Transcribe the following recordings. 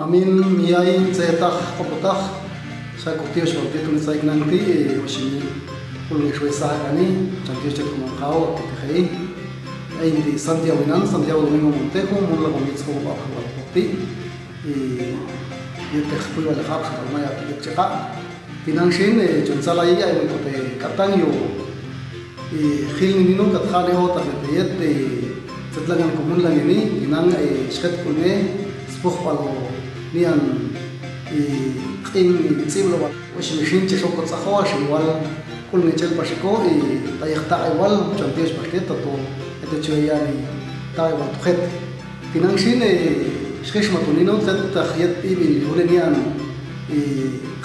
Mamin miyay zetak kopotah sa kutio shorti tu nisay knangti oshimi pulong shwesa kani chanti chet kumangkao tikhay ay hindi Santiago Domingo Montejo mula komits ko ba ko poti yung textbook wala kap sa maya tikcheka tinangshin chonsalay ay mo te katang yo khilni nino katkhale ho ta yet tatlangan kumun lang ini inang ay sket kunne spukh palo niyan qing tsiblo wa shmishin che shokot sakho shwal kul ni chel pashiko taykhta aywal chantish pashket to ete choyani taywa tukhet tinangshin shkhish matunino tat takhyat ibil hulenian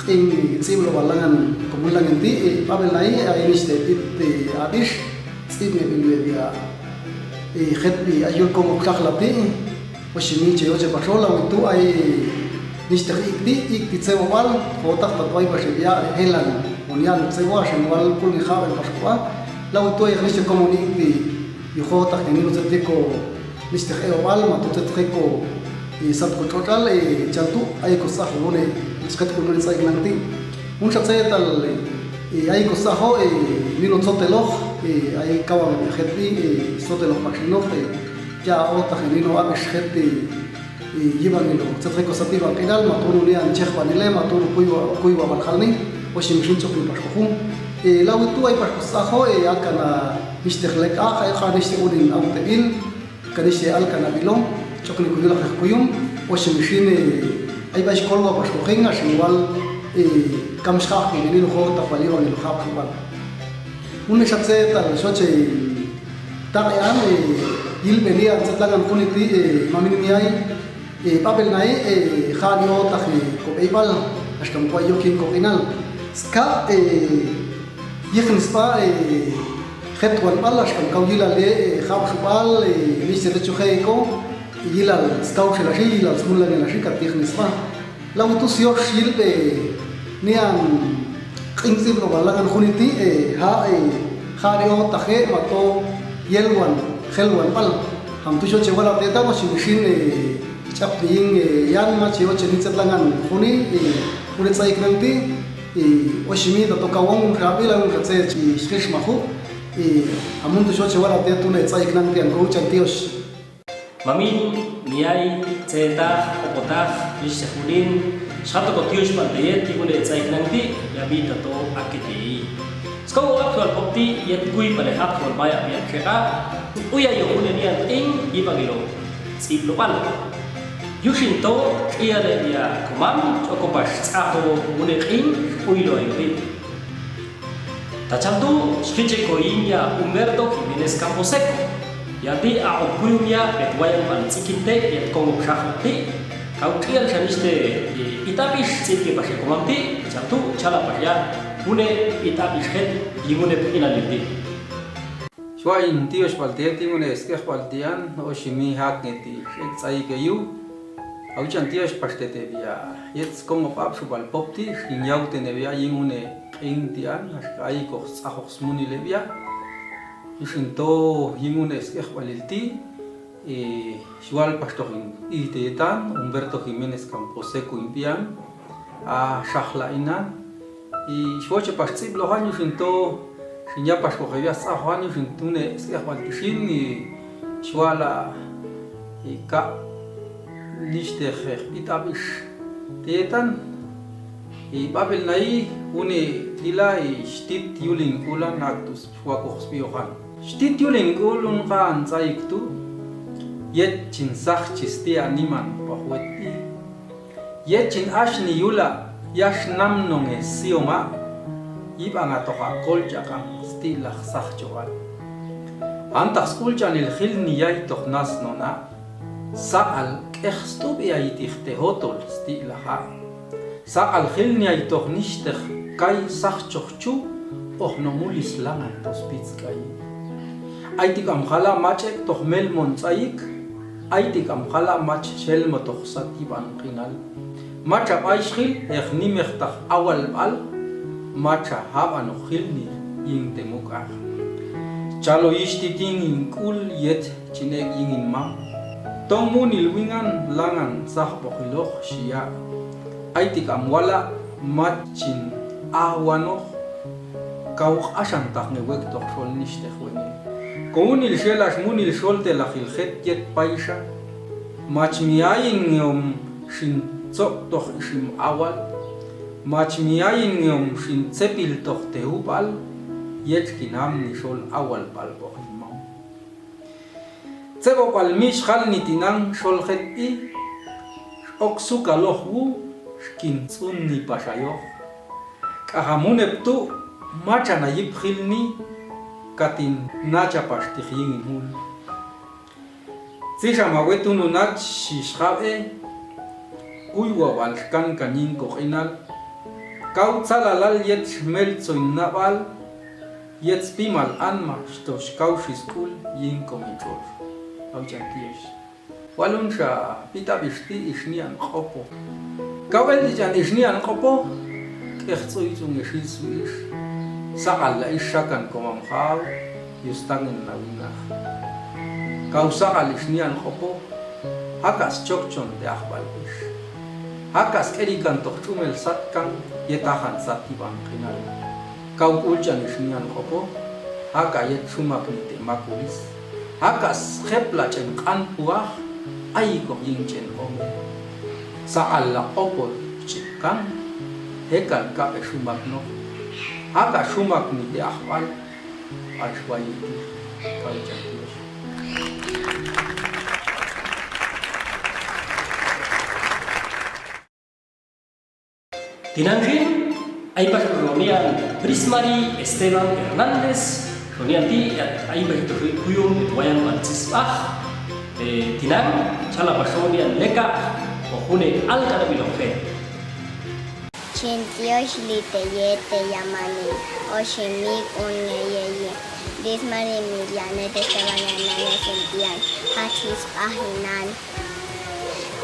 qing tsiblo walangan kumun lang indi pabel nai ay niste it adish stibne bilbia khetbi ayul komo kakhlati وشمي جيو جب شغله ويتو أي نشتغل إكتي تسوى وال وتخت طوي بشبيا هيلان ونيان تسوى عشان وال كل نخاب البشقة لو تو يخليش كوموني إكتي يخو تخنين وتديكو نشتغل وال ما تتدخلكو يسبق توتال جلتو أي قصة هوني نسكت كل نساء نانتي ونشوف سيد أي قصة هو مينو تصطلخ أي كوام خدبي تصطلخ باشينوف ya otra genino abish gente llevan el centro cosativa final maturu ni an chekh vanile maturu kuiwa balkhalni oshimshin chokni pashkhum law tu ay pashkhaho akana mishtekhlek akha khanish udin awtebil kanish alkana bilom chokni kuyula kuyum oshimshin ay bash kolwa pashkhinga shwal kamshkha ni lo khota faliro ni lo khap khwal un shatse tal shoche tayan yilbenia tatlagan kuniti mamin miyay papel nai khanio takhi ko eibal ashkam ko yokin ko inal ska yekhn spa khetwan bal ashkam ko yila le khab shbal liste de chukheiko yila ska ushla shi yila smulla la shi kat yekhn spa law tu sio shilbe nian qingsim no balagan kuniti khanio takhe mato yelwan خلوان بال هم تشوف شغل أبديتا وشيمشين شابين يان ما تشوف شنين تطلعان خوني ولد سايك ننتي وشيمي تتوقعون رابيلا ونرتزي شخيش مخو همون تشوف شغل أبديتا ولد سايك ننتي أنكو تشانتيوش مامين مياي تيتا أبوتا يشتغلين شاطر كتيوش بالديت يقول لد سايك ننتي يبي تتو أكيد سكوا أكثر بقتي يتقوي بالحق والبايع بيأكلها uya yo unenian ibagilo si global yushinto iale ya komam okopash tsaho uneqin uilo ayubi tachandu shkiche koinya Humberto Jiménez Camposeco yati a okuyumya betwayan panikinte yat kongo shahti kautial shaniste itabish sitke pashe komamti chantu chala pasya une itabish het yimune inaliti شوين تيوش بالتيتي من اسكخ بالتيان وشمي هاكنتي شيك ساي كيو او جان تيوش باشتتي بيا يتس كومو باب شو بالبوبتي شين ياوتي نبيا يمونه ان تيان اشكاي كوخ اخوخ سموني لبيا يشين تو يمونه اسكخ بالتي شوال باشتوخين ايتيتان Humberto Jiménez Camposeco impian شخلا إنان شوچ باشتي بلوهان يشين تو ya pas ko kaya sa hani fintune sia kwaltishin ni shwala ka liste kher itabish tetan babel nai une dilai stit yulin kula naktus shwa ko spiohan stit yulin kulun kan zaiktu yet chin sakh chisti animan pahweti yet chin ashni yula yashnam nonge sioma ibanga toha koljakang stilach sachjoan antas kuljan el khilni yai tohnas nona saal kehstub yai tichte hotol stilaha saal khilni yai tohnishtek kai sachjochu ohnomulis langan tospitskai aitik am khala machek tohmel monzaik aitik am khala mach shelmo tohsatiban qinal macha aishkhil echnimechtach awal bal macha habano khilni ing temukar chalo ishtiting in kul yet chinek ing in mam tong munil wingan langan sah pokilok siya ay tikam wala machin awano kau asan tak ngewek tok sol niste khwene komunil shelash munil solte la khilkhet jet paisa machmiayin yom shin tsok tok shim awal machmiayin yom shin tsepil tok teubal yet kinam ni sol awal bal bokhimam tsebo pal mish khal nitinang sol kheti oksuka lohwu skin tsunni pashayo kahamunep tu machana yip khilni katin nacha pashtikhin hul Sisha mawetunu nach shishkae uywa walkan kanin kohinal kau tsalalal yet meltsoin nabal yet spimal anma shtosh kau shiskul yin komichor au chantish walun sha pita bishti ishnian qopo kau el jan ishnian qopo kechtsoy zum shisuish sakal la ishakan komam khaw yustangin nawina kau sakal ishnian qopo hakas chokchon de akhbalbish hakas erikan tokhchumel satkan yetahan satiban khinal kau uljan ishnian qopo haka yet chumak nite makulis hakas khepla chen kan puah ai ko yingchen ome sakal la qopo chikkan hekal ka shumak no haka shumak nite akhbal ashwai kau chantish Tinangkin ay pasronian Prismari Esteban Hernandez ronianti at ay bahituyong wayan mancisah tinang chala pasronian leka o hune alkana bilongfe Chintios liteyete yamani o shemik unyeye Prismari Miliane de Esteban sentian hachis ahinan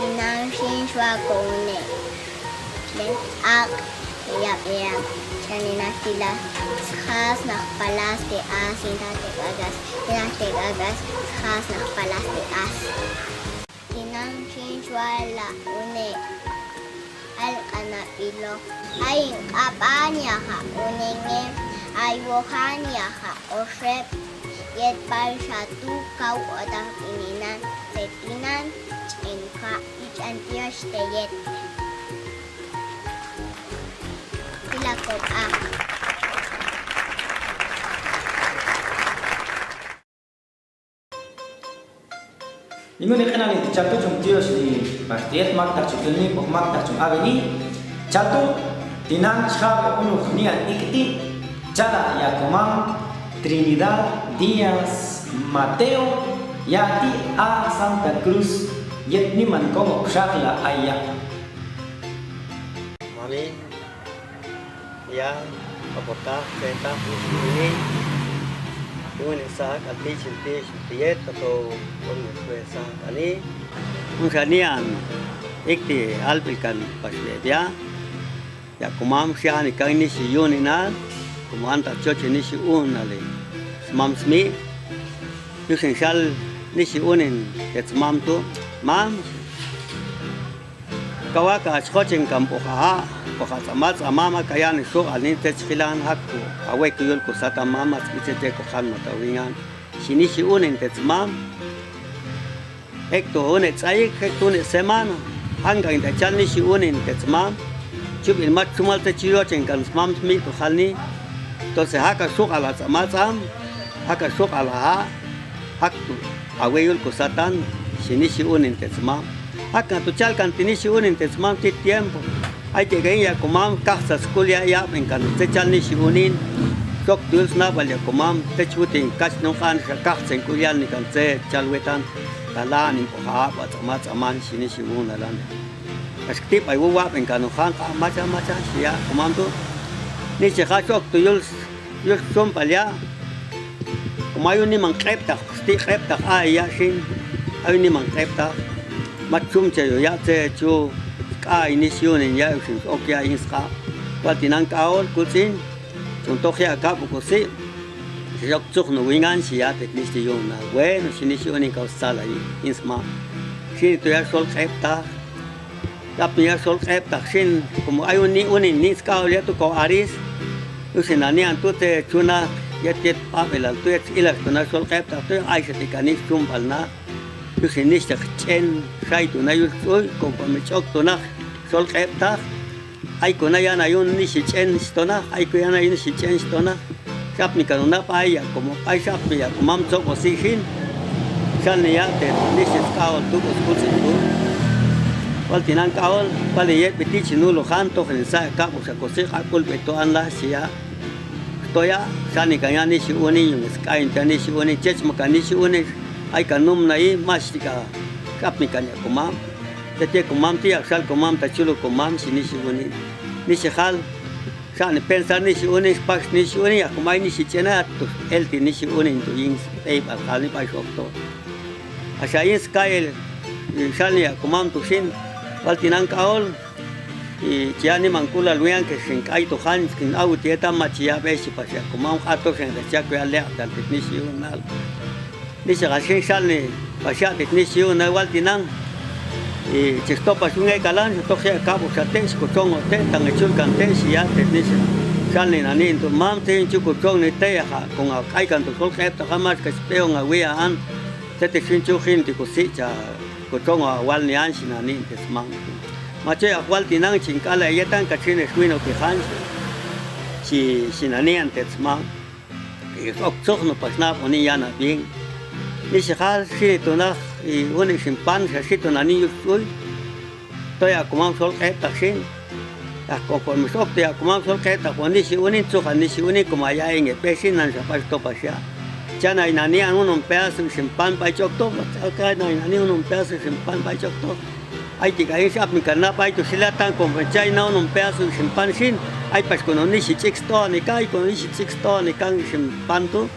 tinang shin shwa kone ak yap chanina tila khas nak palas de as inate agas khas nak palas de as tinang chinchwala une al kanapilo ay apanya ha unenge ay wohanya ha osrep yet par shatu kau otang ininan setinan chinka ichantios de yet Lakop ak. Ingon ikan ni catu cum tios ni partiet mak tak cum ni pok mak tak cum aveni catu tinang schab unu khnian ikti cala ya komam Trinidad Díaz Mateo yati a Santa Cruz yet ni man komo shakla aya Mami ya kapota kita ini sak ati cinti cintiet atau sak ani unsanian ikti alpilkan pasledia ya kumam siani kang ni si yunina kumanta choche ni si unale smam smi yusen shal ni si unin yetsmam tu mam kawaka schochen kampo ha Pokasamat amama kaya ni so alin tetskilan hakku awe kuyul ko sata mama tsite ko khan matawingan sinisi unen tetsmam ekto une tsai hekto ne semana hanga inda chalni si unen tetsmam chubil mat chumal te chiyo chen kan smam mi ko khalni to se haka sok ala tsamatsam haka sok ala ha hakku awe yul ko satan sinisi unen tetsmam haka to chal kan tinisi unen tetsmam ti tiempo ay tegay ya kumam kah sa school ya en kan techal ni sigunin tok tuls na bal ya kumam techutin kas no kan sa kah sen kulyan ni kan che chalwetan tala ni ko ha ba tsama sini sigun alan askip ay wa en kan no kan macha siya kumam to ni se ha tok tuls yus som palya kumayo ni mang krep ta sti krep ta ay ya sin ay ni mang krep ta machum che yo ya che chu inicio en ya okia inska patinan kaol kusin junto ya kapu kusi yok chuk no wingan sia teknistion na bueno inicio en kausala insma sin tu ya sol kepta tapi ya sol kepta sin como hay un ni ska ya tu ko aris tu sinanian tu te chuna ya te papel tu ya ilas tu na sol kepta tu ai se tikanis chumpalna tu sinis ta chen sai tu na yu con me chok tu na sol kepta ai ko na ya na yun ni si chen stona ai ko ya na yun si chen stona kap mi kanuna pa ya como ai sap ya mam chok o si hin san ya te ni si ska tu ko tu wal tinan kaol pale ye beti chinu lo han to gen sa ka o sa ko se ha kul beto an la sia to ya san ni kan ni si oni yung ska in ni si oni chech ma kan ni si oni ai kanum nai mastika kap mi kan ya kumam te kumam ti aksal kumam ta chulo kumam si ni si oni ni si hal san pensar ni si oni pas ni si oni ya kumai ni si chena tu el ti ni si oni tu yin ei al hal ni pa shokto asa yin skael san ya kumam tu sin Waltinan kaol y chiani mancula luyan que sin kaito han sin autieta machia besi pasia como un gato sin rechaco ya le al technicio nal ni se gashin sale pasia technicio na waltinan y chisto pasunga calan to se cabo sates ko tongo te tan echul cante si ya technicio sale nani to mam te chuko tong ne te ha con ai kan to sol khep ta jamás que speo nga wea an te te sin chu hin ti ko si cha ko tongo wal ni an sinani tes mang mache akwal tinang chingkala yetan kachine suino que han si sinani antes mang y ok no pasna oni yana bien ni se hal si to na y un simpan se to nani sul to ya como sol eta sin a conforme sok te como sol eta cuando si unin to han si unin como allá en pesin nan se pas to pasya ya no hay nani un pedazo sin pan pa chocto acá no hay nani un pedazo sin pan pa chocto hay que caer se aplica na pa to sila tan con chai no un pedazo sin pan sin hay pas con ni si chixto ni kai con ni si chixto ni kan sin pan to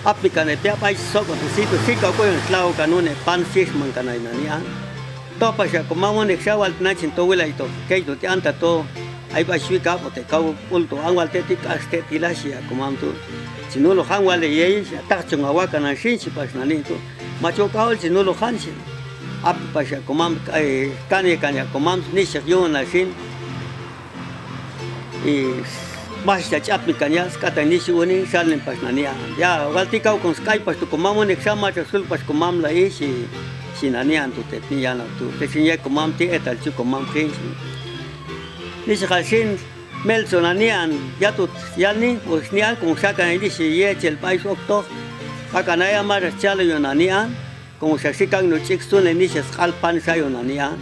aplica ne pia pa so con si to si ka ko en slao kanune pan fish man kanai nani an to pa ya como un exawal na chin to wela ito kai to te anta to hay pa shui ka te ka ulto anwal te ti aste tilasia como antu si no lo han wale ye ta chunga wa kana shin si pas nani to macho kaol si no lo han sin ap pasha komam kanya komam ni se yo na shin y más ya chap mi kanya skata ni si woni salen pas nani ya walti ka con sky pas to komam ne xama cha sul pas komam la e si nani an tu te ni ya na tu te sin ya komam ti etal chu komam khin ni se khalshin Melson anian ya tu ya ni pues ni al como sacan ahí dice ye el país octo acá no hay más chalo yo anian como se sacan los chicos son ni se al pan sa yo anian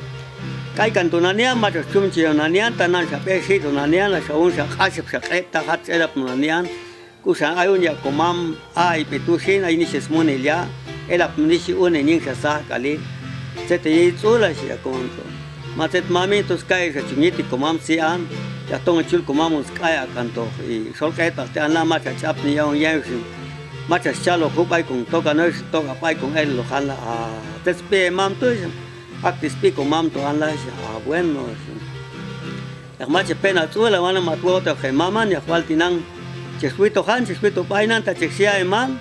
kai kan tu anian más chum chi yo anian tanan sa pe si tu anian la sa un sa khasip sa qeta hat era anian kusa hay un ya komam ai petusin ahí ni se smone ya era ni si un ni sa kali se te tsula si ya konto matet mami tus kai sa chimiti komam si an ya tong chul komamos kaya kanto y sol kaya ta ana macha chap ni yang yang macha chalo hubai con toka no toka pai con él lo jala a despe mam tu actis pico mam to an la bueno la macha pena tu la wana matwo ta que mama ni cual tinan chesuito han chesuito painan ta chexia e man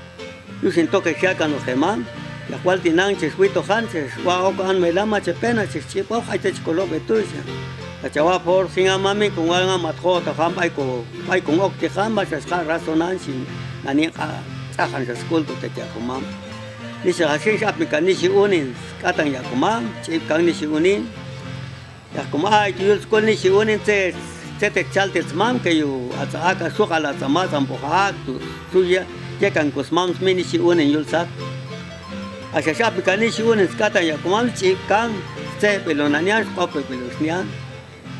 yo sin toque ya kan lo geman la cual tinan chesuito han cheswa o kan me la macha pena chechipo hay te chicolo betuya la chawa por sin mami con alga matjo ta ham pai con ok te ham ba sa resonancia nani ka sahan sa school to te ya kumam ni sa hasin sa aplikan ni si unin katang ya kumam chip kang ni si unin ya kumai tu school ni si unin te chalte mam que yo aka sukala tama tampo ha tu ya kan kusmam ni si unin yul sat asa sa aplikan ni si unin katang ya kumam chip kang te pelonanian ope pelosnian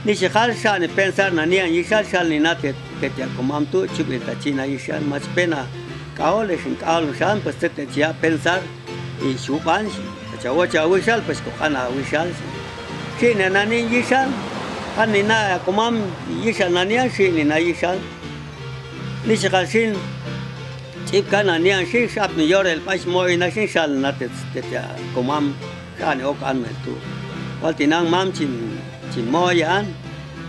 ni se hal shan pensar na ni an yishal shal ni nate que te comam tu chubita china yishal más pena kaole sin kaol shan pues te ya pensar y chupan chawa chawa yishal pues ko ana yishal si na ni yishal han ni na comam yishal na ni si ni na yishal ni se hal sin chip kana ni an si shap ni yor el pais mo na sin shal nate te ya comam shan o kan tu waltinang mam chin moyan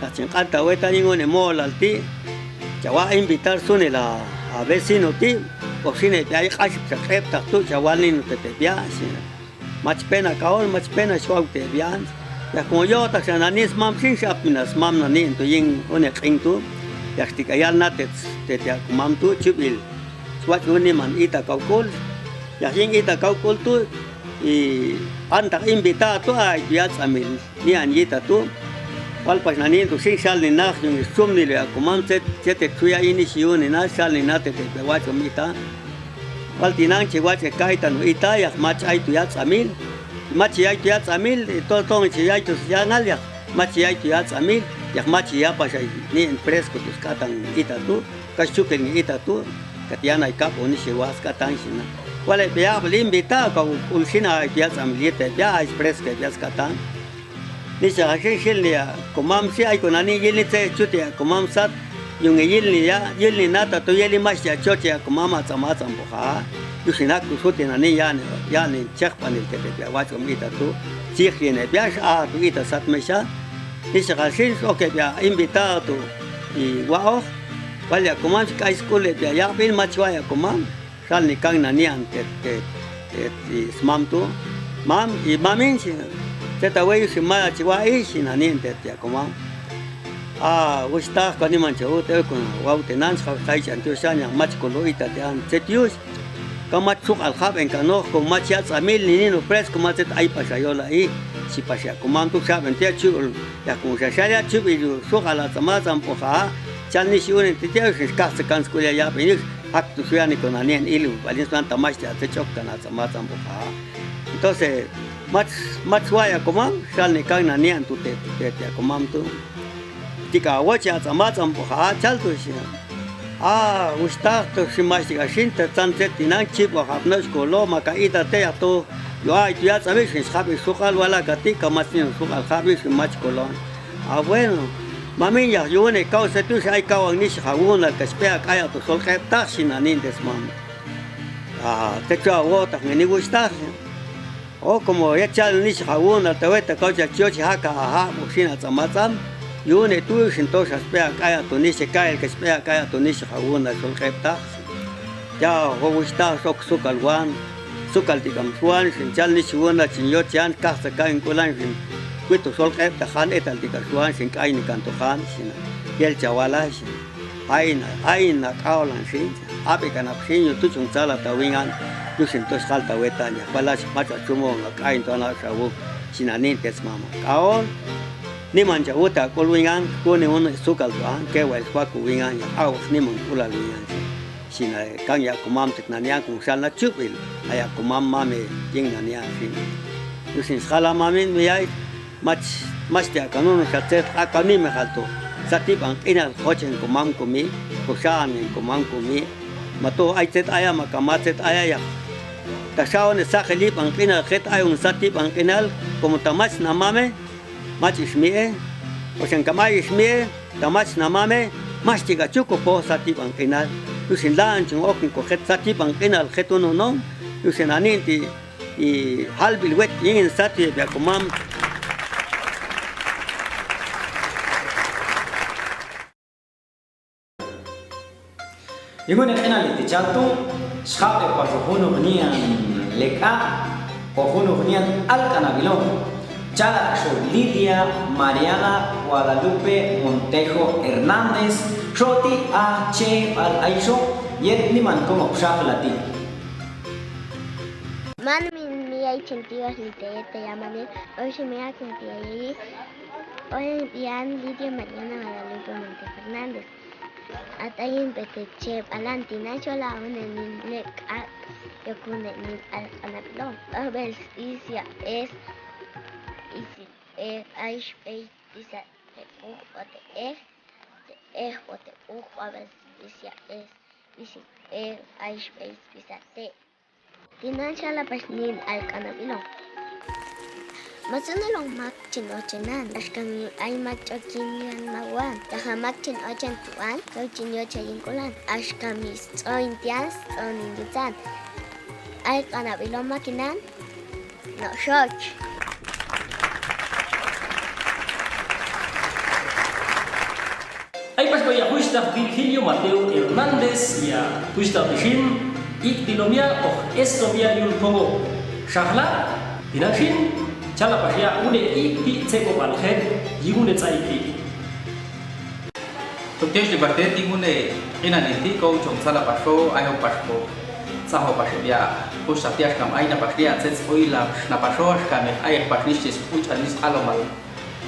la chincanta hueta ningún mol alti chawa invitar sune la a vecino ti o sine ya hay casi se crepta tu chawalin te pia mach pena kaon mach pena shwaute bian ya como yo ta sananis mam sin shap minas mam na nin to yin one qingtu ya stikayal na te kumam tu chubil swat uni man ita kaukul ya yin ita kaukul tu i antak invitado ay biats amil ni an yita tu palpas na nin tu sin sal ni nach yung sum ni le kumam te tuya ini siun ni na sal ni na te bewat mita Waltinang chihuat que caita no itaya mach ay tuyats amil mach ay tuyats amil todo chiyay tus yanal ya mach ay tuyats amil ya mach ya pa ni en fresco tus katan itatu kachuken itatu katiana ay kap oni chihuas katan sina wala bia invita ka ulsina tuyats amil ya ay fresco tuyats katan ni sa shil ya kumam si ay kunani yili te chutia kumam sat yung yili nata to yili mas ya choche kumama sama sambuha yusina kusuti na ni yani check panel te ya wacho mita tu sikhine bias a tu ita sat mesha nisa kasin okay ya invitado y wao vale kumam kai school ya bil machwa kumam sal ni kang na ni ante smam tu mam y mamin si teta wey si ma chwa na ni ante ya kumam gusta kani mancha ute con wautenan khai chan tu san yang mach kolo ita dan setius kamat suk al khab en kano ko machia amil ni no pres ko machet ai pasayola i si pasya kumam tu sa ben te chu ya ko sa ya chu bi suk ala tama zam po ha chan ni shi un te te ka se kan skulia ya ben hak tu suya ni con anen ilu valin san tamash te chok kana tama zam po ha entonces mach waya kumam sal ni kan na nian tu te kumam tu tika wacha tsambatsam ha chalto shi gusta to shimastika shinta tsantet tinan chip wa hapnos kolo makaita te ato yo ay tu ya sabes que sabe sukal wala katika masin sukal khabi shimach kolon bueno mami ya yo ne causa tu sai kawang ni shawuna ka spea kaya to sol khay taksinanin desmam te cha wota ni gusta o como ya chal ni shawuna te weta kaucha chochi haka ha mushina tsambatsam yo ne tu entonces espera kaya to ni se cae que espera kaya to ni se jaguna sol khepta ya ho gusta sok sukal wan sukal tikam suan sin chal ni suana chin yo chan ka sa kain kulan sin kuito sol khepta khan etal tikam suan sin kai ni kanto khan sin yel chawala sin aina kaulan sin ape kana sin yo tu chung chala ta wingan tu sin to salta wetanya balas macha chumo kai to na sabu sinanin tes mama kaon ni mancha uta ko wingan ko ne un sukal an ke wa kwa ku wingan ya au ni mun kula wingan sina kang ya kumam tek na nya ku sal na chupil aya kumam mame jing na nya sin yusin sala mamin me ai mach ya kanun ka tet akani me halto satip ang inal hochen kumam kumi ko shan kumam kumi mato ai tet aya makamatet aya ya tashaw ne sa khalip ang inal khet ayung satip ang inal como tamach na mame mach ismie o sen kamay ismie tamach namame mach tiga chuko po satip ang kinal yusin lan chung ok ko khet satip ang kinal khetono no yusin aninti i halbil wet yin satip ya kumam Igun kinal ti chantu schabe pa hono nian leka o hono nian alcanabilon Chala Lidia Mariana Guadalupe Montejo Hernández Shoti A Che Al Aisho Yet Niman como Shaflati Man mi ay sentidos ni te llaman hoy se me ha sentido allí hoy día Lidia Mariana Guadalupe Montejo Hernández Atayin Pete Che Alantina Chola un nek a Yokune ni al anaplon Abel Isia es Aish bisa ote abel bisa isi Aish bisa te Tinan shala pasnin al kanabilo Masana long makchin ochenan Ashkami ay machokin mawan Taha makchin ochen tuan Kauchin yoche yinkulan Ashkami tsoin tias tsoin ingitan Al kanabilo makinan No shoch Ay pasko ya Huista Virgilio Mateo Hernández ya Huista Pishin ik dinomia o estovia yul pongo shahla Dinashin chala pasya une ti tseko balkhet yune tsaiti. Tokyo di parte tingune ina niti ko chong sala pasho ayo paspo. Saho pashe bia pusatias kam aina pasya sets oila na pasho kam ay pasnistis puchanis alomal.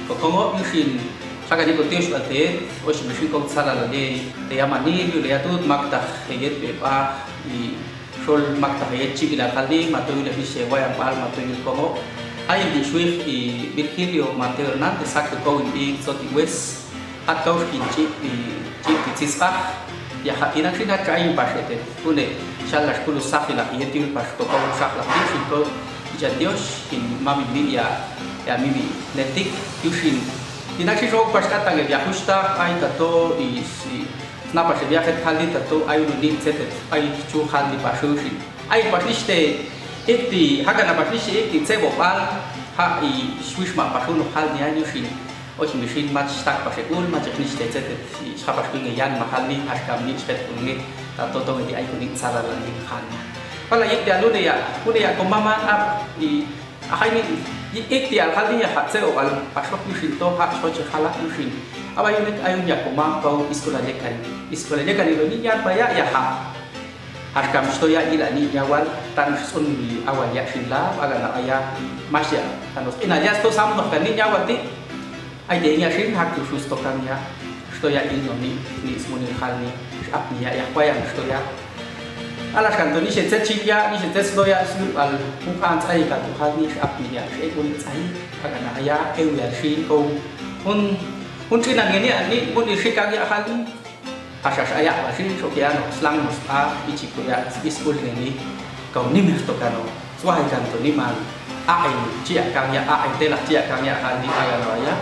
Ko kongo yushin saka di Tokyo parte o shimishin ko sala la de yamani yu le atut makta heget be pa i sol makta heget chigila kali matoy le bise wayang pal matoy kongo ay di swift i Virgilio Mateo Hernandez sakto ko in soti west at kau kinci di cispa ya hatina sina kain pasete une shalas kulu sakila yetil pas ko kau sakla pinto jadios in mami media ya mimi netik yushin dinaki so pas kata ya justa ay tato isi napa se viaje kali tato ay unin setet ay chu kali pasushi ay pasliste ekti haga na pasliste ekti sebo pal ha i swish ma pasuno hal ni yushin osi machine match tak pasekul match kniste setet si sapas kunge yan mahali askam ni set kunge tato to di ay kuning sala lagi kan pala ekti alu ya komaman ap di akay ni ikti al kali ya hat seo al pasok yushin to hat so chala yushin aba unit ayun ya komam kau iskola kan lo ni yan baya ya ha harkam sto ya ila ni nyawal tan sun di awal ya shinla aga na aya masya tanos ina ya sto sam no kan ni nyawal ti ay de ya shin hak tu sto kan ya sto ya ino ni smunil khalni ap ni ya kwayang sto ya alas kan to ni se chipya ni se sloya su al bukan sai ka to hal ni ap ni ya se kun sai aga na aya eu ya shin ko un chinan ni ani mun ni shikang ya hal ni asas aya ba shin so ya no slang mos a ichiko ya school ni kau ni mes to kano swai kan to ni man a ai chia kang ya a ai te la chia kang ya hal ni aga no ya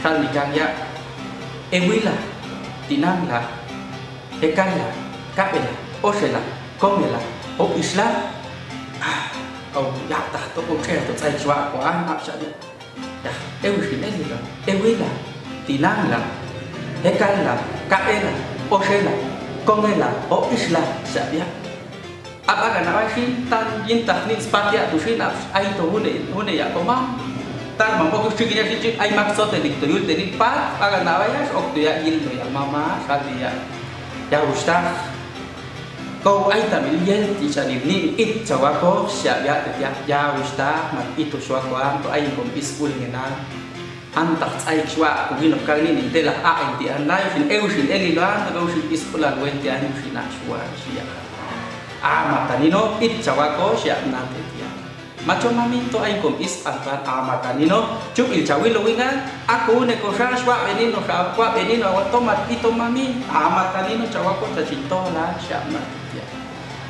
hal ni kang ya ewila tinang la ekan la kapela Osela, komela, o Islam, kau jatah tu kau cakap tu saya cuak kau anak saja. Ya, ewin ini lah, ewila, tinang lah, ekan lah, kaela, osela, komela, o Islam saja. Apa kan awak sih tan jintah ni sepatya tu sih nak, ay tu hune ya komam. Tan mampu kucingnya sih, ay maksud tadi tu yul tadi pat, apa kan awak ya, ok tu ya ilmu ya mama, kali ya ustaz. Kau ay tamil yel ti chanil ni it chawako siya ya ya usta mat itu swako am to ay kom school ngena antak ay chwa ko ginop kali ni tela a ay ti anay fin eushin elilan to ushin school al wen ti an ushin na chwa siya matanino it chawako siya na ti macho mami to ay kom is antar matanino chup il chawil wingan ako ne ko sa swa benino sa kwa benino wa tomat ito mami matanino chawako ta cinto la siya na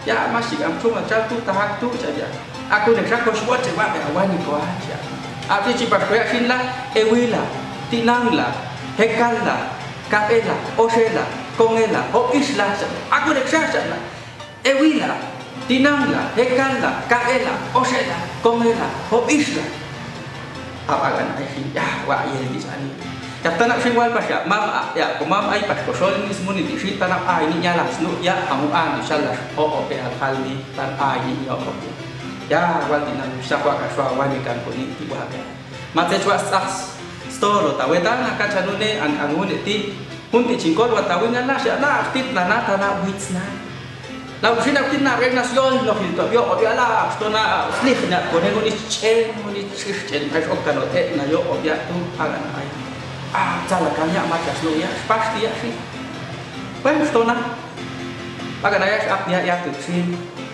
ya masih kamu cuma satu tahap tu saja. Aku nak kau semua cepat awal ni kau aja. Apa sih pas kau yakin lah, ewila, tinang lah, hekal lah, kaela, osela, kongela, o islah. Aku nak saja lah, ewila, tinang lah, hekal lah, kaela, osela, kongela, o islah. Apa kan ayah? Ya, wah ia di sana. Kata nak singwal pas ya, ya, kumam ay pas kosol ni semua ni di tanah ay ni nyala snu ya kamu an insyaallah pe al kali tan ay ni yo ya wal dinan sakwa ka swa wani kan ko ni ti wa ga mate chwa sas storo ta wetan ka chanune an angune ti hun ti chingkol wa tawingan na sya na tit na na tanah witsna lau sina tin na renasyon lo filto yo o ala stona slih na ko ne ni chen ai ok kan o te na yo o ya tu agan ay jalan kanya macam lu ya pasti ya sih. Baik stona. Pakai naya apnya ya tuh sih.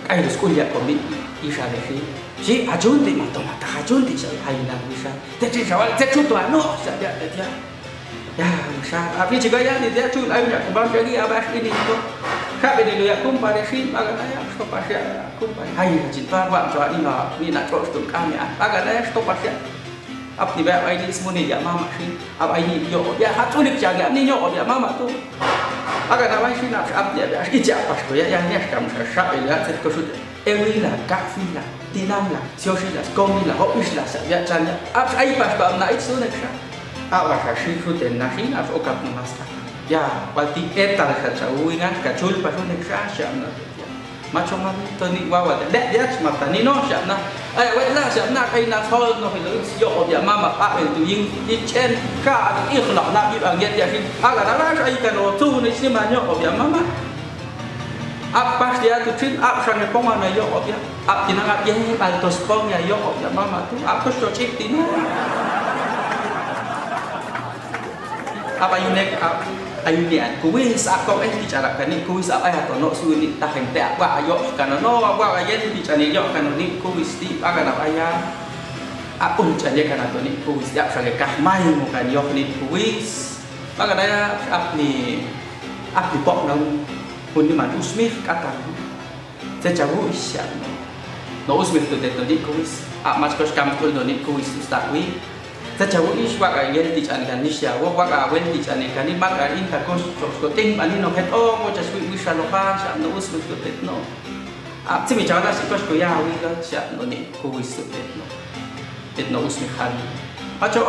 Ayo sekolah ya komit isa deh sih. Si ajun di mata ajun di saya hilang bisa. Jadi soal saya cutu anu saja dia. Ya bisa. Tapi jika ya dia cutu ayo ya kembang jadi abas ini itu. Kak ini lu ya kumpar sih. Pakai naya stop ya kumpar. Hai cinta wak soal ini nak terus tuh kami. Pakai naya stop ya. Ap ni ba ai ni semua ni ya mama sih ap ai ni yo ya hat unik jaga ni yo ya mama tu aga na mai sih na ap ya ija pas ko ya ni kam sa ya set ko sud ewila kafila tinamla sioshila komila ho isla sa ya chanya ap ai pas ba na itu nek sa awa sa sih sud na sih ap okap na masta ya walti etal sa sa uingan ka chul pas nek sa na macam mana tu ni wawa dia cuma tani no siapa na ai wet la siap nak ai na thol no hi lo yo ya mama pa el tu ying I chen ka I khlo na bi ang yet ya hin aga na la ai ka no tu ni si ma yo ya mama ap pas dia tu trin ap sang pong na yo ya ap tinang ap ye bal to spong ya yo ya mama tu ap ko sto chik tin apa yunek ap ayunian kuis ako bicara kan ni kuis apa ya tono sulit tak hente wa ayo kan no wa ayen bicara yo kan ni kuis ti aga na aya apun cari kan atau ni kuis ya sangat kah mai mukan yo ni kuis aga na ap ni pok na pun ni man usmih kata sejauh isya no usmih tu ni kuis ap mas kos kam tu ni kuis ustawi sejauh is wak ayen dicanekan ni sia wak awen dicanekan ni mak ain takos sok ting ani no het mo just wi shalokan sa no us no tet no ti mi jawda si kos ko ya wi ga sia no ni ko wi su tet no us mi khan a cho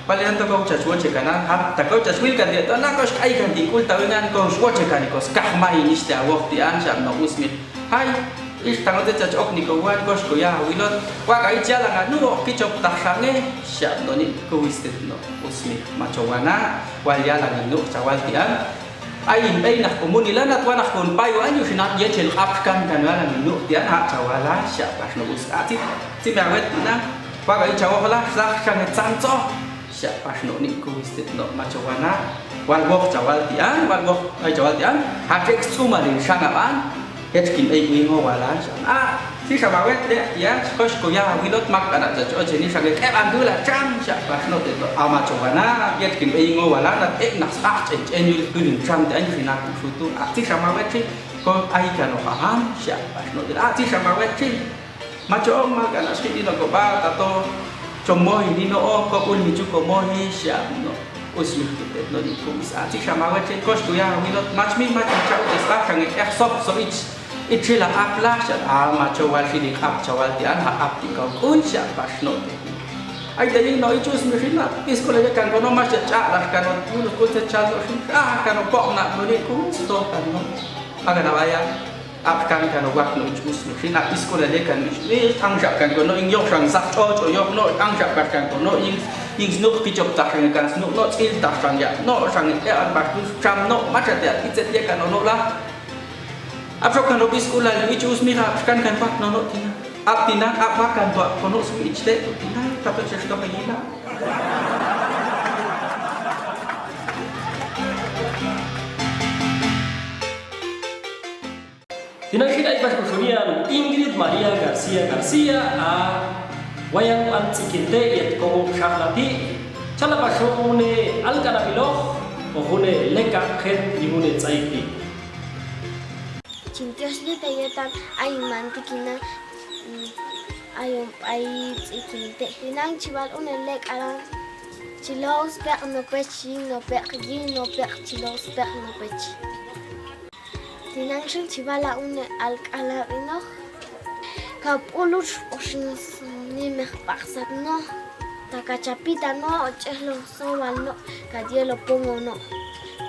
palian to ko just wo che kana ha ta ko just wi kan de to na kos ai kan di kul tawengan ko wo che kan ko kah mai ni sia wak ti an sa no us mi hai is tango te chach ok ni ko wan kos ko ya wilot wa ka icha la nga nu ki chop ta sange sya no ni ko wistet no usmi ma chowana wal ya la ni nu chawal ti an ai bei nak komunila na twa nak kon pai wa yu sinat ye chel ap kan kan la ni nu ti an ha chawala sya pas no us ati ti ma wet na wa ka icha wa la sa sang chan cho sya pas no ni ko wistet no ma chowana wal wok chawal ti an wal wok ai chawal ti an ha tek suma rin sang apan hết kinh ấy quý ngô và lá khi sao bảo hết đấy ya kos ko ya wilot mak ada cho jenis sangat an tu lah cam siapa no itu ama coba na hết kinh ấy ngô và lá là ek nak sak en yul kuning cam dan yul nak futu aktif sama wetri ko ai kan paham siapa no itu aktif sama wetri macho mak anak sikit no ko ba tato chomoh ini no ko pun hicu ko mohi siapa no usmi tu no di kumis aktif sama wetri kos ko ya wilot macmi macam cau desah sangat sop so Itri lah aplah ma cawal sini ap cawal tian ha ap ti kau kun sia pas no te ai dai no ichu smrina iskola ya kan kono mas cha lah kan no ko cha cha no kan ko na no ni ku sto kan no aga na ya ap kan wak no ichu smrina iskola ya kan ni thang ja kan kono ing yok sang sak cho yok no ang ja kan kono ing snuk ki chop ta kan snuk no il ta sang ya no sang ya an pas cham no mas ya itset ya kan no lah Apro kan robis ulah lu ichu usmi kan pak nono tina ap tina apa kan tua kono su ichte tina tapi cerita begini tina kita ipas kusurian Ingrid Maria Garcia wayang an cikinte yet komo shaklati chala pasone alkana biloh ohune leka khet imune tsaiti Cintios di tayetan ay mantikina ay ikinte hinang chiwal unelek alang chilos pek no pechi no pek gi no pek chilos pek no pechi hinang shul chiwala une alkala ino kapulus oshinis ni mehpaksat no takachapita no ochelo sowal no kadielo pongo no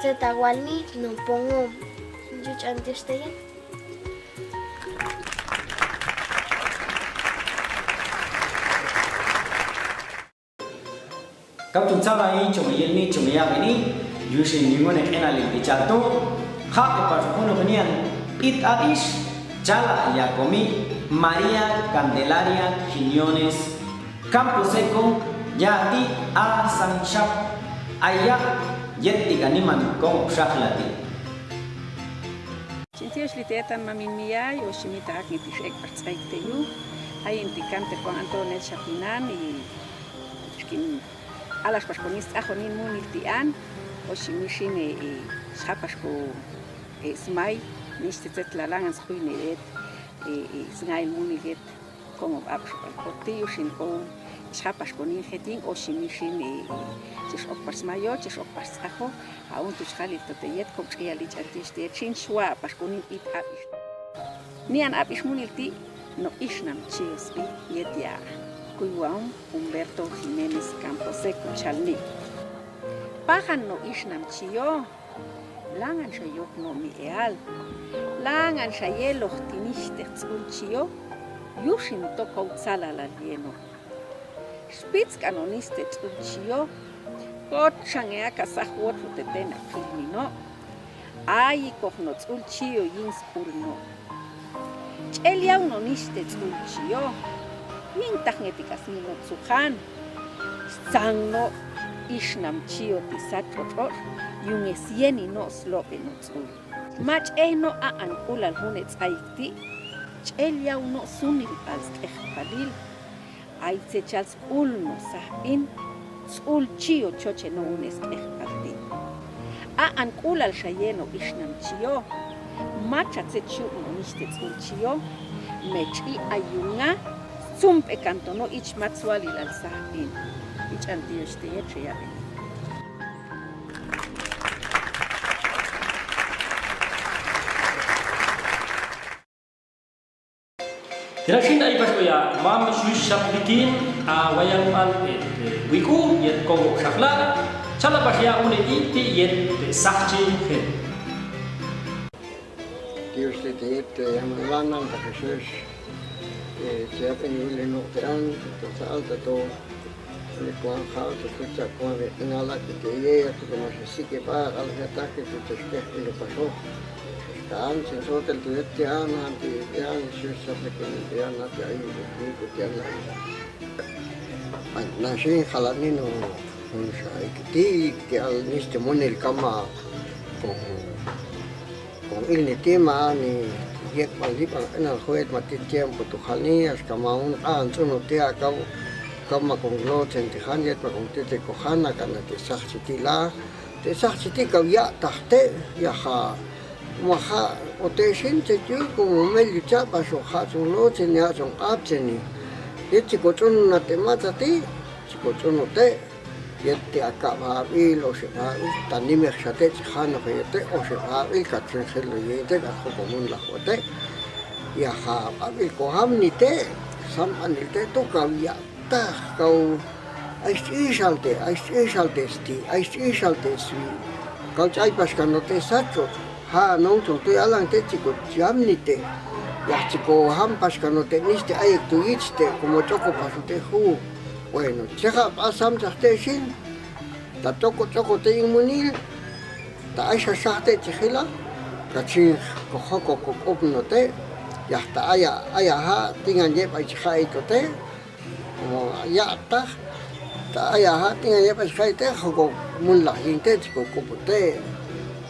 zetawalni no pongo yuch antes tayen Kap tum sa lai chung yin ni chung ya ni yusin ni ngone ena li chato ha ke par kono benian it adish chala ya komi Maria Candelaria Quiñones Campo Seco yati a sanchap aya yetti ganiman kong shaklati Cintios litetan mamin miyay o simita ak ni pishek partsay tayo ay intikante ko Antonio Chapinan y alas pasconis ajonin munitian o simishin schapas ko smai nistet lalangan schuinet snai muniget como abschal portillo sin ko schapas konin hetin o simishin tis opars mayo tis opars ajo aun tus khalito teyet ko xialich antis de chin shwa pasconin it abish nian abish munilti no ishnam chispi yetia Juan Humberto Jiménez Camposeco Chalni. Pajan no ishnam chiyo, langan shayok no miel, langan shayelo tiniste chiyo, Yushin toko utsala la lieno. Spitz canoniste tsulchio. Kot changeaka sahuotru tetena filmino. Ay kohno tsulchio yins purno. Chelia uno niste tsulchio. Yintagneticas mino tsuhan. Sangno ishnam chio tisatotor. Yung esieni no slope no tsul. Mach no a ankula hunets aikti. Chelia uno sunil als ekhalil. Aitse chals ulno sahin. Sul chio choche no unes ekhalti. A ankula al shayeno ishnam chio. Macha tse chu no niste tsul chio. Mechi ayunga. Zumpe cantono ich matsuali al sahin. Ich an dir stehe triaben. Tinashin ay pas kuya mam shush shaplikin a wayang al wiku yet kongo shakla chala pas ya une iti yet sakchi khen. Dios te amalan ta Jesus se apen yule no tean to salta to le kuan khao to kucha kuan de ngala que te ye que no se sí que pa al ataque que te espeje lo pasó. Tan se sotel tu te ana anti yan shusa que te ana te ay que te ana. Na shin khalanino shai que al niste monel kama con el tema ni yek maldita en el juez mati tiempo tu jalías kama un anzuno te acabo kama con glote en tijanet pa con te kohana kana te sachitila te sachitika ya tahte ya ha maha o te sinte tu como medio chapa so ha so lote ni so abseni este cochon na te mata ti chicochono te yete acaba y lo se va tani me chate chana yete o se va y katren gelo yete ga como un la jote ya ha abi ko hamni te sam anite to kavia ta kau ai salte sti ai salte sui kau chai paskano te sacho ha no to te alan te chico jamni te ya chico ham paskano te niste ai tu ichte como choco pasute hu. Bueno, checa pasam te shin. Ta toco te inmunil. Ta aisha shate chila. Kachin kohoko kopno te. Ya ta aya ha tingan ye pai chai to te. Como ya ta aya ha tingan ye pai chai te hoko mun la hinte chico kopote.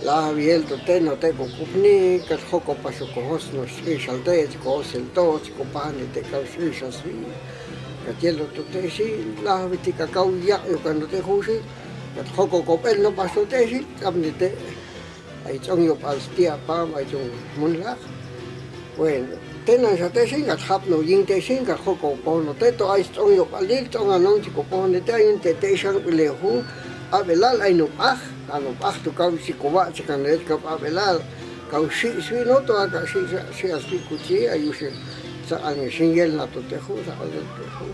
La viel to te no te kopni ka hoko paso kohos no special te chico sel to chico pane te ka special swi. Katielo to te si la vitika kau ya yo cuando te jusi kat hoko kopel no paso te si amni te ai chong yo pas tia pa mai chung mun la bueno tena sa te sin kat hap no yin te sin ka hoko po no te to ai chong yo palil chong anong chiko po ne te yin te sang le hu abelal ai no ano tu kau si kowa chikan net ka abelal kau si no to ka si asli kuchi ayuse sa ang single na to te hu sa alel te hu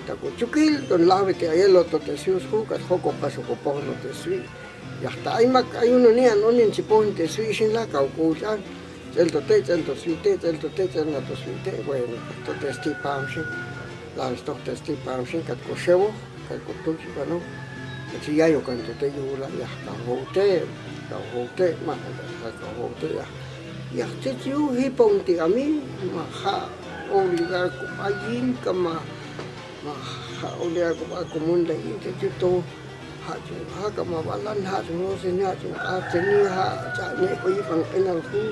ta ko chukil don lave te ayelo to te sius hu kat hoko paso ko po no te sui ya ta ay mak ayuno ni anonin si pon te sui sin la kau ko chan el to sui te na to sui te bueno to te sti pam sin la sto te sti pam sin kat ko shevo kat ko tu si no si ya yo kan to te yu la ya ka ho te ma ka ho te ya te yu hi pong ti ami ma ha obligar ko ayin kama ha obligar ko akumunda ite to ha kama balan ha no senya ha teni ha cha ne ko ipang penal ku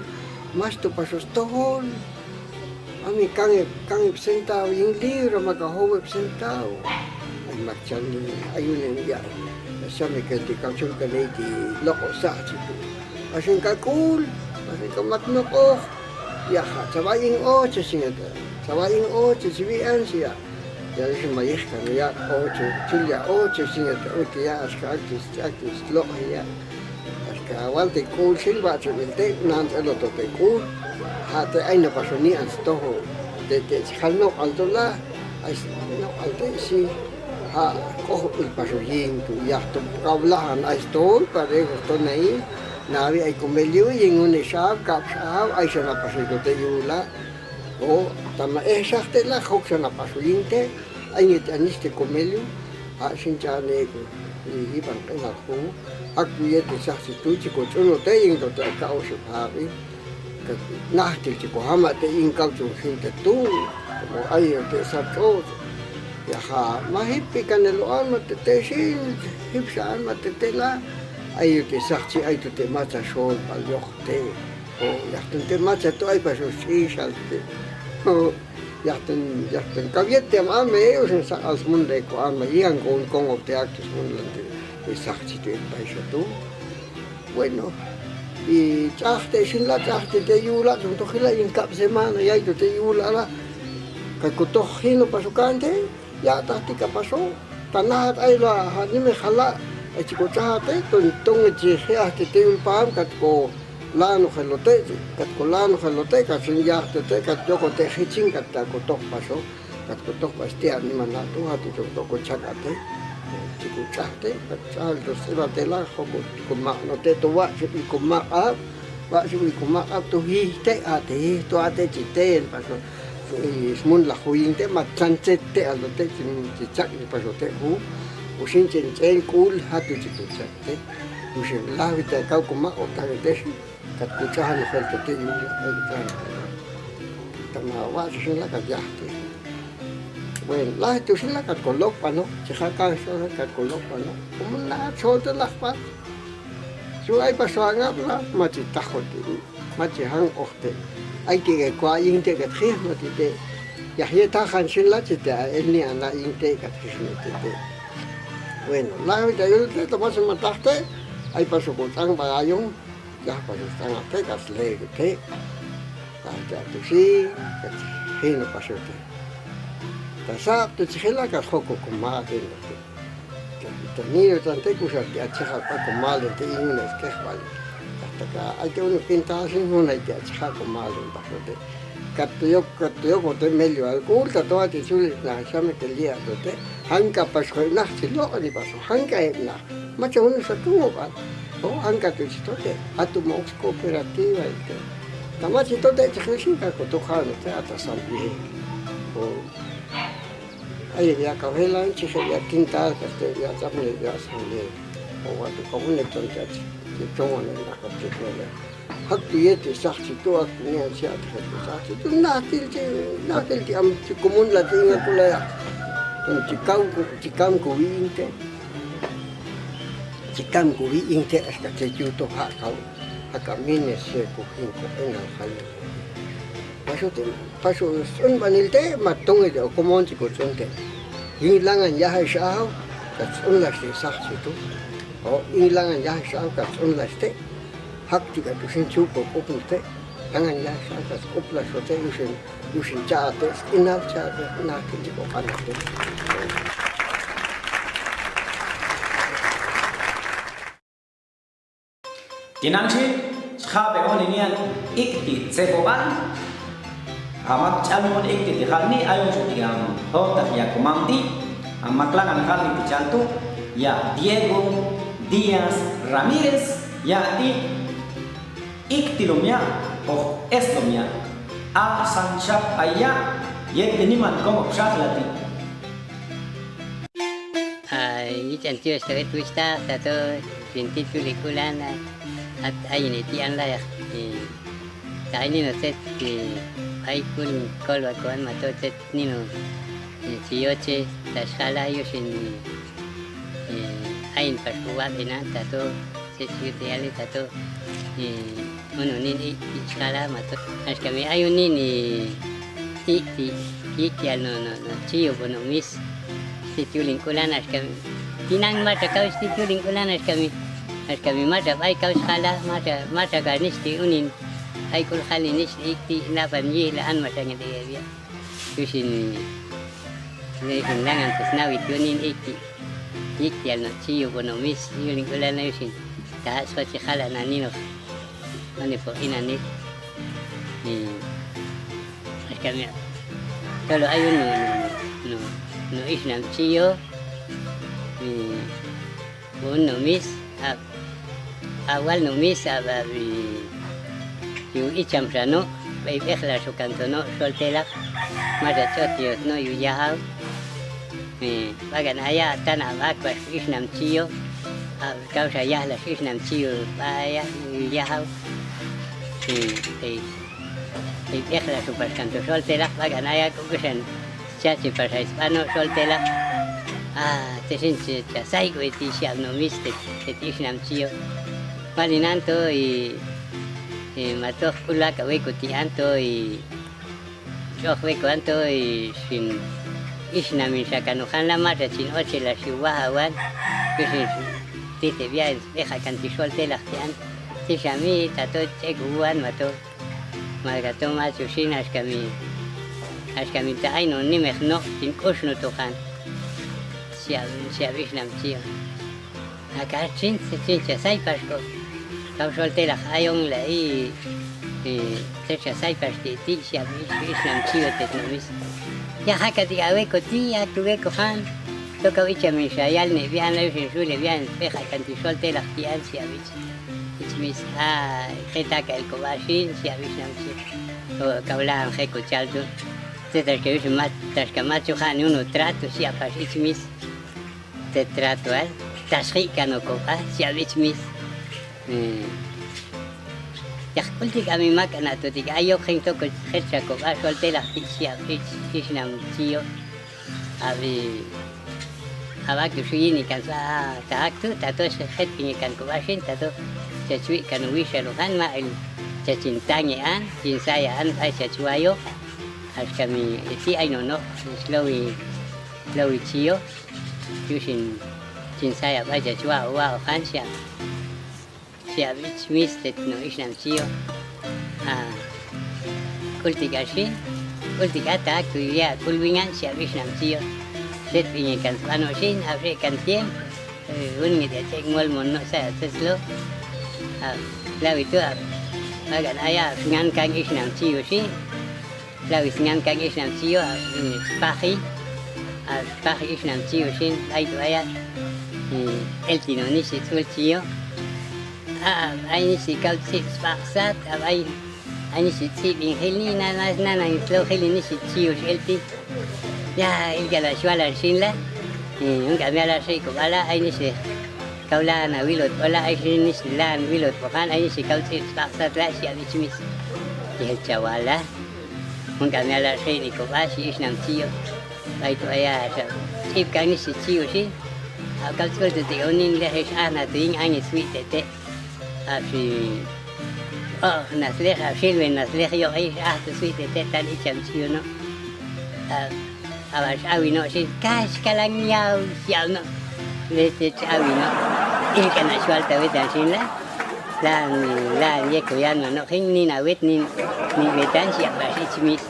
mas to pasos tohol ami kang sentao yung libro makahowe sentao ay magchani ayun ya sa me que te canción que le di loco sa chico asin ka cool asin ka matno ko ya ha sabayin ocho singata sabayin ocho sibian siya ya es mayes ka ya ocho chilia ocho singata ocho ya actis lo ya aska aguante cool silva chulte nan el otro te cool ha te ay no pasó ni an toho de jalno altola ay no alte si ha ko il pasoyin tu ya to kablahan ay stol pare gusto nai nabi ay kumeliu yung unisab kapsab ay siya na pasito te yula o Tama shakte la hoksana pasuinte, ainit aniste comelio, sinchane iban kena ko, akuyete sakti tuchi ko chuno te ingdo te kausu habi, nahti ko hamate ingkausu sinte tu, mo ayo te sato. Ya ha, mahippi kanelo alma te sin, hipsa alma te la, ayo te sakti ayo te macha shol palyote, o yahtun te macha to ay paso shalte. Yahtun kaviette am ame eusen sa als munde ko ama ian con opteactus munlande sakti te paisa tu. Bueno, y chachte sin la chachte te yula, son tojila in cap semana ya te yula la. Kakutojino pasukante, ya tahtika paso, tanat ay la hanime hala, ay chiko chahate, tonge chihea te ulpam katko lano helote, katko lano helote, katsin yahte te, katyoko te hichin katko tok paso, katko tok pastia ni manatu hati toko chakate, chiko chahte, katsal to sirate la, hoko kumak no te to wa sipi kumak up, to hihte ate, to ate chite paso. Smun la huinte matsanchete alote chichak ni pasote hu usin chen kul hatu chichate usin la vita kau kuma otagete kat kuchahan felte yuli tama wa sin la kayahte bueno la tu sin la kat kolok pano chaka so kat kolok pano umna chote la pa suai pasanga la machitahote machihang okte hay que cuayinte que trismotite ya está hanchila chite elni ana inte que trismotite bueno la vida yo te tomas un mataste hay paso con tan bagayón ya paso tan ate gas le que ya tú sí que no pasó te sa te chila que joco con más de te niño tante cosa que achaja con mal de innes que vale hay que uno pintar sin una idea chica con mal un pasote catyo con te meglio al culto toda ti sulle la chame que día te hanka paso na si lo ni paso hanka na macho uno sa tu va o hanka tu stote atu mox cooperativa que tamachi tote chica con tu jano te ata sambi o ay ya cabela chica ya tinta que te ya chame ya sambi o atu comune tonta Joan en la capitale. Haktiete sakti to aknya siat sakti to natil ti am komun la tinga kula cikam ko winte aska te juto hakau hakamine se ko hinko en al hal paso sun banilte matonge de komon ti ko tonte hilangan ya ha shao kat sun la sakti to o ilangan ya sangkas unlaste haktika tusin chupo opunte tangan ya sangkas opla sote usin chate inal chate na tipo panate tinanchi chabe oninian ikti seboban amak chalmon ikti dihalni ayon sutiam hota ya komandi amaklangan halni pichantu ya Diego Díaz Ramírez ya iktilomia o eslomia a sanchap aya yek teniman como chatlati ay chantios te tuista tato pinti tulikulana at ayini ti an la kaini no set ay kun kolwa kon mato set nino chioche tashala yoshin ain perkuat ina tato sesuatu ali tato uno ni iskala mato as kami ayun ni ti no chiyo bono mis sitio lingkulan as kami tinang mata kau sitio lingkulan as kami mata ay kau skala mata garnis ti unin ay kul khalinis ti lapan yi laan mata ngede ya yusin ni hinangan tasnawi tunin ikti al chiyo bono mis yuling kulan na yusin ta swati khala na nino ani po inanit kami kalau ayun no isnam chiyo bono mis awal no mis aba yu icham rano bai ikhla su kantono soltelak más de chotios no yuyahau bagan allá tan abajo isnam chio causa ya la isnam chio vaya yuyahau y deja la super canto soltera bagan allá kukusan chachi para hispano soltera te sientes chasai que te siam no miste te isnam chio malinanto y matos kula kawe kutianto y yo fue cuanto y sin isna mi sakanujan la mata sin oche la shiwahawan que se te bien deja cantisol la tian te chami tato cheguan mato magato macho sin askami ta ay no ni mejno sin kosno tojan sia visnam tio acá chin sai pasco causol la hayong la y se sai pastiti sia visnam tio te novis ya haka ti awe ko ti ya tuve ko han to ka wicha mi shayal ne bian la sin su le bian peja cantisol la tian sia vich mis jeta ka el kobashin sia visnam tio o kabla he ko chaldo te que es más tascamacho han uno trato sia pasich mis te trato tasrika no copa sia vich mis ya kultika mi makana to tika ayo gente ko hecha ko va solte la ficha ficha tio abi aba que ni cansa tato se het ni kan ko va shin tato se chui kan wi se lo han ma el se chintañe an sin saya an ai se chuayo hasta mi si ai no slowi tio yusin sin saya va se chua wa han sia sia vich mistet no isnam tio kultigata kuya kulwingan sia visnam tio set pingi kan ano sin abre kan tiem ungi de tek mol mon no sa teslo lawi tu agan aya ngan kan isnam tio si lawi ngan kan isnam tio pahi isnam tio sin ai tu aya el tino ni si tio ini si kau sit spaksat ini si sit in heli na slow heli ni si ciu elti ya il gala shwala shinla un kamera si ko bala ini si kau la na wilot ola ini si lan wilot pokan ini si kau sit spaksat la si abichmis ya chawala un kamera si ni ko basi isnam ciu ai tu aya sip kan ni si ciu si kau skol tu ti onin le ana ting ani sweet tete así nasleja sirven nasleja yo ahí tu suite te tan y chamcio no avi no sin cash kalang yao no le te avi no y que na suelta vetan sin la ye ko ya no hin ni na wet ni vetan si abasi mis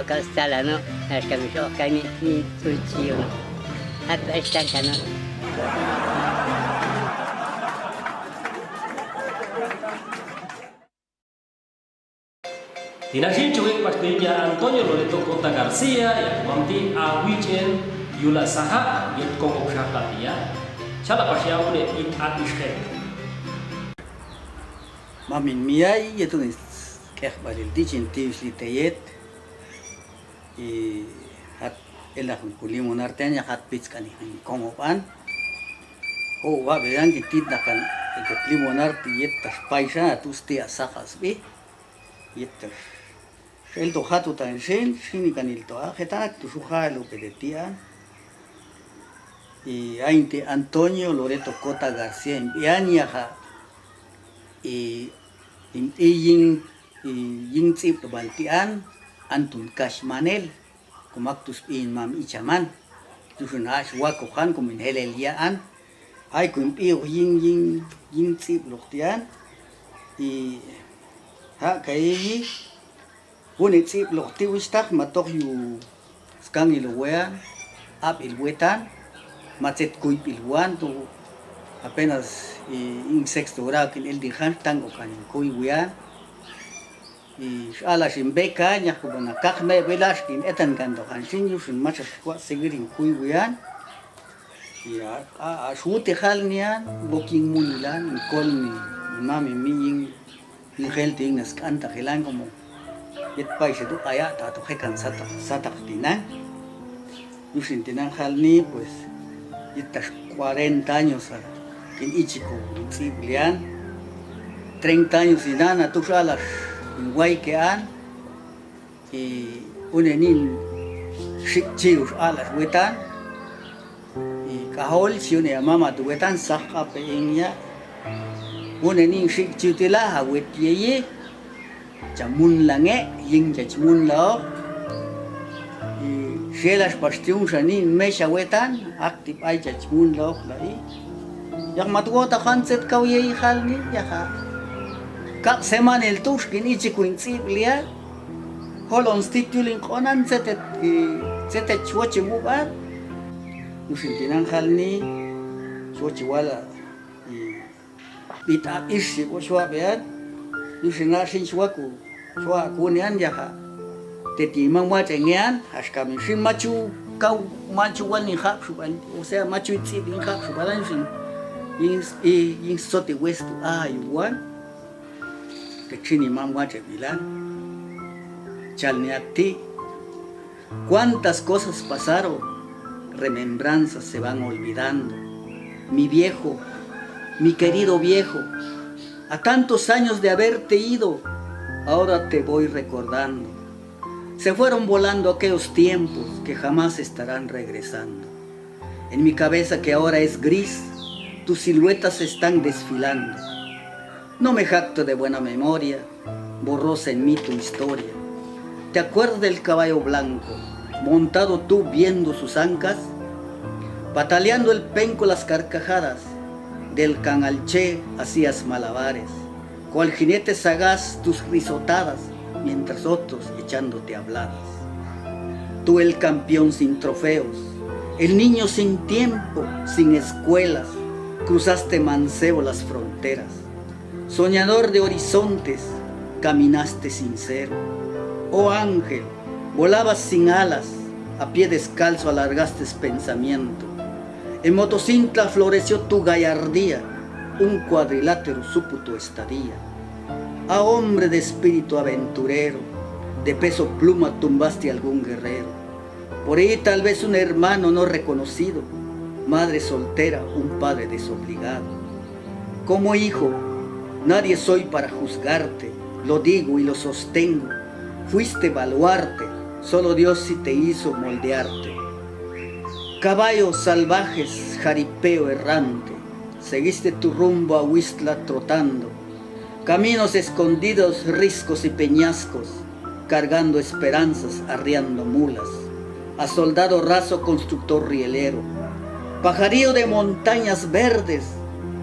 ka stala no es que mi so ka ni sulcio no hasta esta no Tinashin cuek pastilla Antonio Loreto Cota Garcia yang mamti awichen yula saha yet kongok shapatia chala pasya ude in atishek mamin miai yetunis keh balil dichin tivsli teyet y hat elahun kulimun artenya hat pitskani kongopan o va vean que tidnakan el limonar tiyet tas paisa tusti asajas bi yetter el to hatu tan sen sini kanil to ajetak tu sujalo pedetia y ainte Antonio Loreto Cota Garcia en Piañaja y yin tsip baltian antun kashmanel kumaktus in mam ichaman tusun ash wako han kumin helelian ay kun piu yin tsip loktian y ha kai Bunit si lokti wistak matok yu skang iluwean ap ilwetan macet kuy pilwan tu apenas insecto kin el dihan tango kan kuy wian y ala sin beka nya ko na kakme velash kin etan kan do kan sin yusun macet kwa seguirin kuy wian ya a shute halnian booking munilan kol ni mami mi in helting nas kanta helan como yet paise tu aya ta to hekan sata tinan yusin tinan halni pues yetas 40 años en ichico tsiblian 30 años inana tu salas en guaykean y unenin shikchius alas wetan y kahol siune mama tu wetan sakha peingya unenin shikchutila ha wetiye chamun lange ying chamun lo y shelas pastion shanin mesha wetan active ay chamun lo lai yak matgota khanset kawye halni yakha kak seman el tushkin ichikuin tsiblia holon stitulin qonan zetet chwochi mubar usintinan halni chwochi wala bita ishi ko shwa bean usina shin shwaku shwa kunian yaha teti mangwa tengian hashkam shin machu kau machu wani khap shubal o sea machu tsibin khap shubalan shin in sote west ayuan que chini mangwa vilan chalneati cuántas cosas pasaron, remembranzas se van olvidando. Mi viejo, mi querido viejo, a tantos años de haberte ido, ahora te voy recordando. Se fueron volando aquellos tiempos que jamás estarán regresando. En mi cabeza que ahora es gris, tus siluetas están desfilando. No me jacto de buena memoria, borrosa en mí tu historia. ¿Te acuerdas del caballo blanco, montado tú viendo sus ancas? Pataleando el penco las carcajadas, del canalché hacías malabares, cual jinete sagaz tus risotadas, mientras otros echándote habladas. Tú el campeón sin trofeos, el niño sin tiempo, sin escuelas, cruzaste mancebo las fronteras. Soñador de horizontes, caminaste sincero. Oh ángel, volabas sin alas, a pie descalzo alargaste pensamiento. En Motocintla floreció tu gallardía, un cuadrilátero supo tu estadía. A hombre de espíritu aventurero, de peso pluma tumbaste algún guerrero. Por ahí tal vez un hermano no reconocido, madre soltera, un padre desobligado. Como hijo, nadie soy para juzgarte, lo digo y lo sostengo. Fuiste baluarte, solo Dios sí te hizo moldearte. Caballos salvajes, jaripeo errante, seguiste tu rumbo a Huistla trotando. Caminos escondidos, riscos y peñascos, cargando esperanzas, arriando mulas. A soldado raso, constructor rielero. Pajarillo de montañas verdes,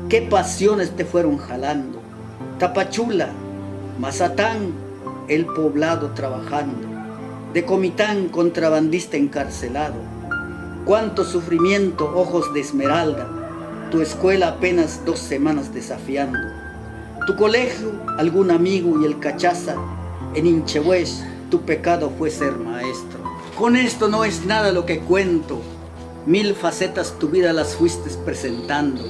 qué pasiones te fueron jalando. Tapachula, Mazatán, el poblado trabajando, de Comitán contrabandista encarcelado. Cuánto sufrimiento, ojos de esmeralda, tu escuela apenas 2 semanas desafiando. Tu colegio, algún amigo y el cachaza, en Inchehues tu pecado fue ser maestro. Con esto no es nada lo que cuento, 1000 facetas tu vida las fuiste presentando,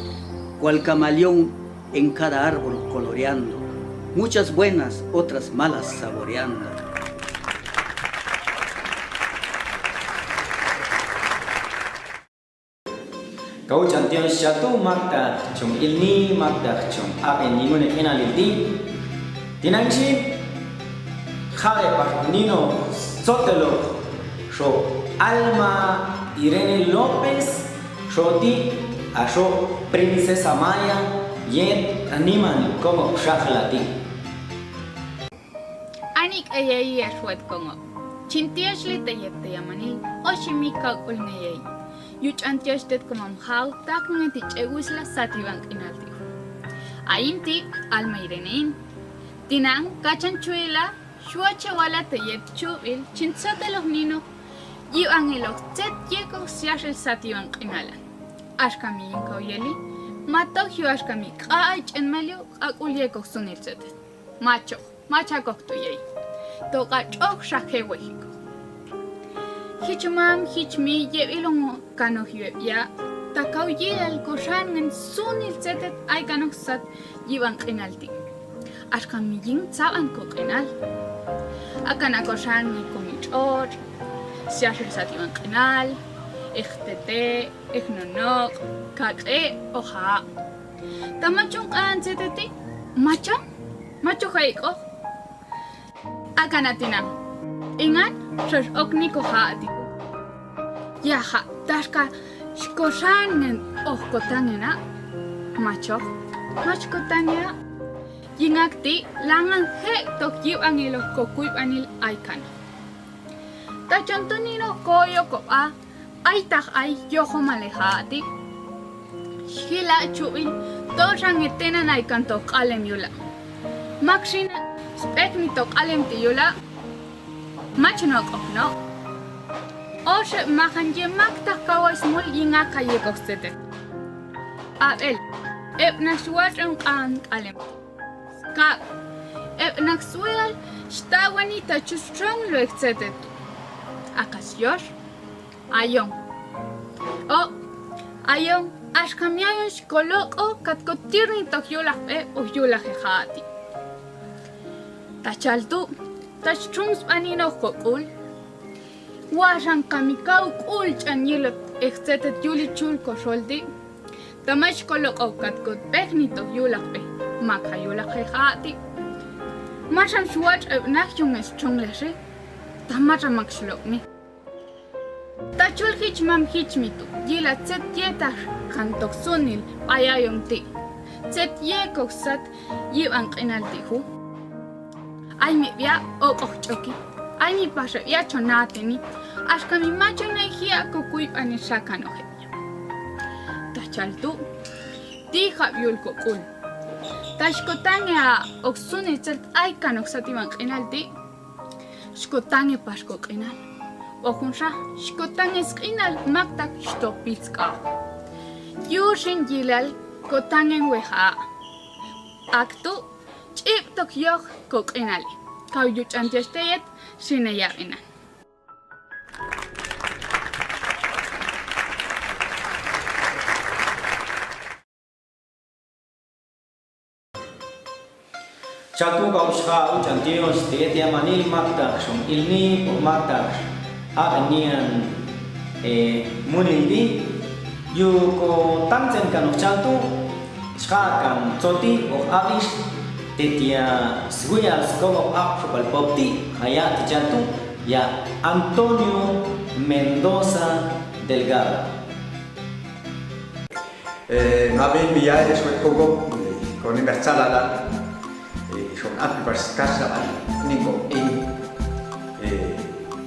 cual camaleón en cada árbol coloreando. Muchas buenas, otras malas saboreando. Kau chantian syatu makta chung ilni makta chung ape nimune enaliti tinangsi khare parnino sotelo sho Alma Irene López shoti asho Princesa Maya yet animal como shahlati Anik ayay ashwat kongo chintiashli tayete yamani oshimika ulneyay Yuch antiashtet como mhau tak ngati chegusla satibank inalti Ainti Alma Irene Tinang kachanchuela shuache wala tayet chubil chintsate los ninos y angelos tet yeko siashel satibank inala Ashkami inkawyeli Mato hiuashkami k'ach en melio akulieko sunirchet macho machakok tuyay toka chok shakewehiko Hichumam hichmi yebilong kano ya takau yel koshan en sunirchet ay kanok sat yiban qinalti Ashkami yin tsaban ko qinal Akana koshan ni komichor, siashir sativan qinal, echtete, eknonok, kak'e oja. Tamachun qan seteti, macho haiko. Akana tinam. Ingan, shosh okni koja atiku. Yaha, tashka shkoshan ohkotangena, macho kotanya. Yingakti langan he tokyib angilo kokuib anil aikan. Tachantonino koyo koa aitak ay yoho malehati. Shila chuin toshan etenan aikan tok alem yula. Maxina spekni tok alem ti yula. Machnok okno. Oshe mahan ye maktak kawas mul yingaka yekostete. Abel ebnashwat an alem. Kak, naksuel shtawanita chustrong lo excetet. Akasyosh, ayong. Ayong, ashkamiayon shkoloko katkotirni tokyolakpe o yolakehati. Tachaltu, tachtrung spanino kokul. Washan kamikau kul chanilot excetet yuli chul kosholdi. Tamash koloko katkot pekni tokyolakpe. Makayula khati Masham shuach nakyung es chungleshi Tamata makslokni Tachul hich mam hich mitu Yila tset yetash kantok sunil ayayong ti Tset ye koksat yiw ang kinaltihu Ay mi bia o choki Ay mi pasha ya chonateni Ashkami macho na hiya kukuip anisakanohe Tachaltu Ti habyul kokul Tashkotanya oksuni celt aikan oksativan qinalti shkotanya pashko qinal okunsha shkotanya qinal maktak shtopitska yushin yilal kotangen weha aktu chiptok yok koqinali kawyuch antesteyet shineyaqina Chatu kausha uchantios te manil makta shum ilni por makta abenian munildi yu ko tamzen kan chatu shkan choti o abish tetia sguya skogo apal popti haya chatu ya Antonio Mendoza Delgado Mabin via es kogo con inversala son apps casa nico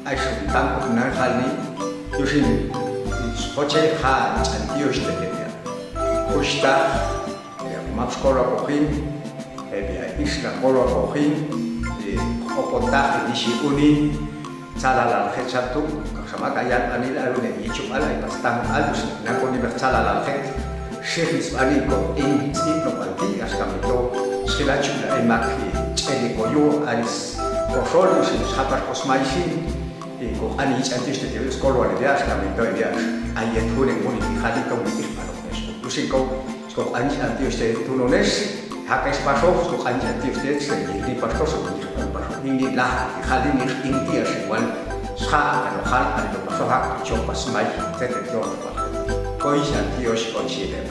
ai son tanto na halni yushin hoche ha antio shtetia usta mapskora kohin ebia isla kora kohin okota dishi uni salala khechatu kama kaya anil alune yichu ala pastan alus na koni bersalala khet shehis aniko stipno palti hasta mito Schilachu ai makhi cheli koyo aris kosholu sin khatar kosmaisin ko ani chantis te skolo ale dia hasta mito dia ai ethure moni khali ko mi palo esto lusiko ko ani chantis te tunones haka espacio ko ani chantis te se pasto so ni la khali ni intia igual sha no khal ani pasto ha chopas mai te ko chantis ko chile